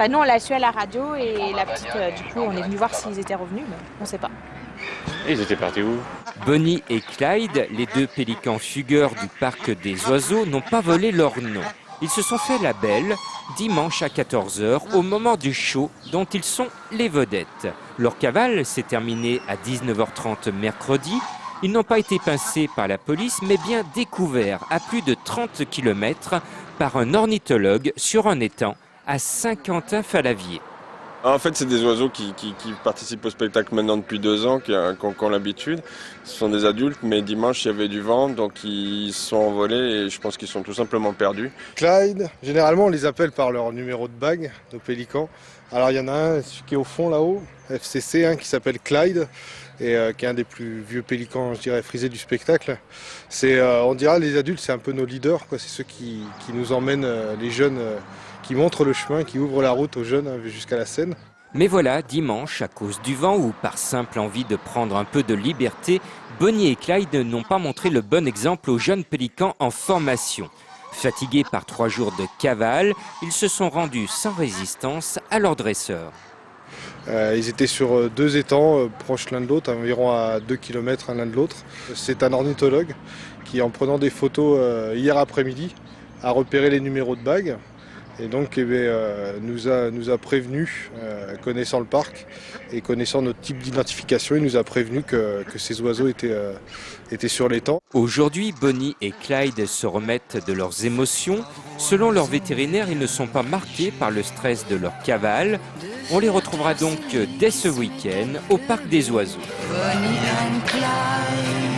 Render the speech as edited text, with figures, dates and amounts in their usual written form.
Enfin, nous, on l'a su à la radio et la petite, du coup, on est venu voir s'ils étaient revenus, mais on ne sait pas. Et ils étaient partis où? Bonnie et Clyde, les deux pélicans fugueurs du parc des oiseaux, n'ont pas volé leur nom. Ils se sont fait la belle dimanche à 14 h au moment du show dont ils sont les vedettes. Leur cavale s'est terminée à 19 h 30 mercredi. Ils n'ont pas été pincés par la police, mais bien découverts à plus de 30 km par un ornithologue sur un étang à Saint-Quentin-Fallavier. En fait, c'est des oiseaux qui participent au spectacle maintenant depuis 2 ans, qui ont l'habitude. Ce sont des adultes, mais dimanche, il y avait du vent, donc ils se sont envolés et je pense qu'ils sont tout simplement perdus. Clyde, généralement, on les appelle par leur numéro de bague, nos pélicans. Alors, il y en a un qui est au fond là-haut, FCC, qui s'appelle Clyde, et qui est un des plus vieux pélicans, je dirais, frisés du spectacle. On dirait, les adultes, c'est un peu nos leaders, quoi. C'est ceux qui nous emmènent, les jeunes, qui montrent le chemin, qui ouvrent la route aux jeunes jusqu'à la scène. Mais voilà, dimanche, à cause du vent ou par simple envie de prendre un peu de liberté, Bonnie et Clyde n'ont pas montré le bon exemple aux jeunes pélicans en formation. Fatigués par 3 jours de cavale, ils se sont rendus sans résistance à leur dresseur. Ils étaient sur 2 étangs proches l'un de l'autre, environ à 2 km l'un de l'autre. C'est un ornithologue qui, en prenant des photos hier après-midi, a repéré les numéros de bague. Et donc nous a prévenu, connaissant le parc et connaissant notre type d'identification, il nous a prévenu que ces oiseaux étaient sur l'étang. Aujourd'hui, Bonnie et Clyde se remettent de leurs émotions. Selon leur vétérinaire, ils ne sont pas marqués par le stress de leur cavale. On les retrouvera donc dès ce week-end au parc des oiseaux. Bonnie and Clyde.